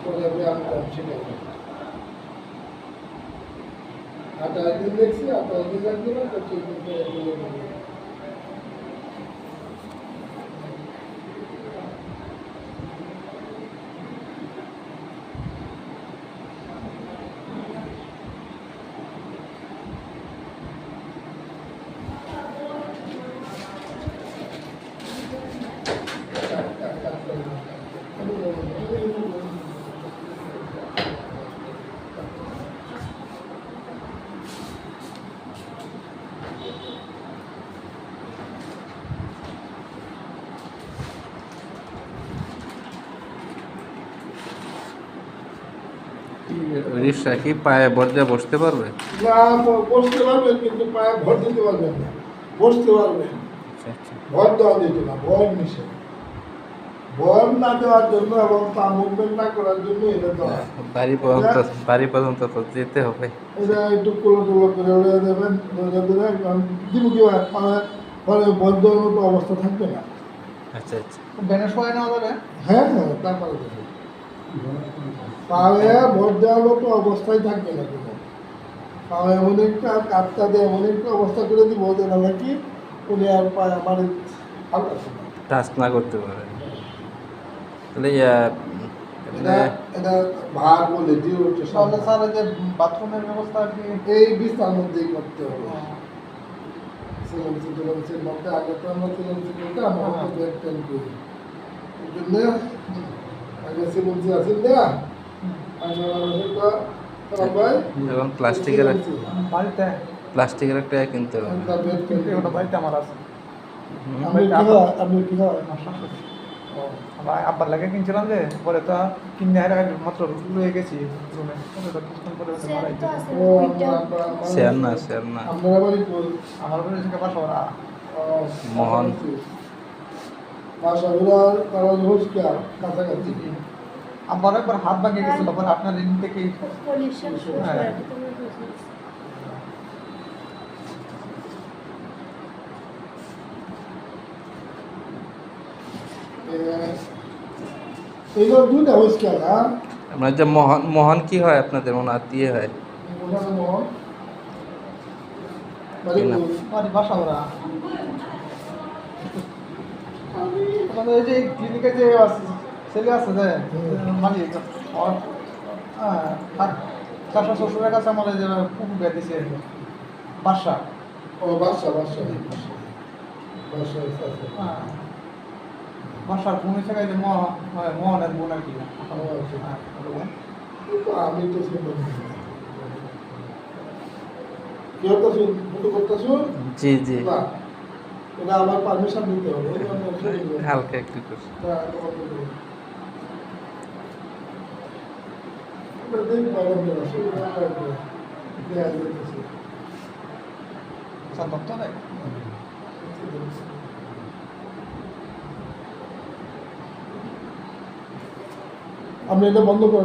পরে আমি আনলাম সেটা আটা একদিন দেখছি আটা একদিন রাখবি না তো ঠিক মতো রিক্সা কি পায়ে বর্জা বসতে পারবে? না বসতে পারবেন কিন্তু পায়ে ভর দিতে পারবেন না বসতে পারবেন আচ্ছা আচ্ছা। ভর দেওয়া যেত না ভর নিষেধ ভর না দেওয়ার জন্য এবং তা মুভমেন্ট না করার জন্য এটা দেওয়া বাড়ি পর্যন্ত তো যেতে হবে। এটা একটু কোলো টোলো করে উড়ে দেবেন দিব কি পরে ভর দেওয়ার মতো অবস্থা থাকবে না। আচ্ছা আচ্ছা। ব্যানের সময় নেওয়া যাবে? হ্যাঁ হ্যাঁ তারপরে দেবেন পায়ে ভর দেওয়ার মতো অবস্থায় থাকবে না কোনো পায়ে এমন একটা কাপটা দিয়ে এমন একটা অবস্থা করে দিব যে নাকি উনি আর পায়ে আমার হালকা টাচ না করতে পারে। তাহলে এটা এটা ভার বলে দিয়ে উঠছে তাহলে স্যার এই যে বাথরুমের ব্যবস্থা কি এই বিস্তার মধ্যেই করতে হবে সিলেন্সের মধ্যে আগে তো আমরা সিলেন্সি করতে আমরা ব্যাক টেন করি এই জন্য আগে সিলেন্সি আছে না এবং প্লাস্টিকের বাড়িতে একটা কিনতে হবে। ওটা বাড়িতে আমার আছে। আপনি কি হয় আমার আব্বার লাগে কিনছিলাম যে পরে তো কিনে মাত্র রয়ে গেছি রুমে কিছুক্ষণ পরে মারা শেয়ার না আপনারা বাড়ি আমার ঘরে থেকে বাসা ওরা মোহন বাসা ওরা তারা হোস্টার কাছাকাছি আব্বার একবার হাত ভাঙে গেছিল পরে আপনার ঋণ থেকে এইগুলো দুইটা হোস্টার না আপনার যে মোহন কি হয় আপনাদের মনে আত্মীয় হয়? বাড়ি বাসা ওরা আমাদের এই যে ক্লিনিকে যে ছেলে আছে যে মালিক চাষা শ্বশুরের কাছে আমার এই যে কুকুর বিয়ে দিয়েছে বাসা ও বাসা বাসা বাসা বাসার বোন হিসেবে যে মোহনের বোন আর কি আমি তো কেউ তো ফটো করতেছো জি জি না এটা আমার পারমিশন নিতে হবে হালকা একটু করে। আপনি এটা বন্ধ করেন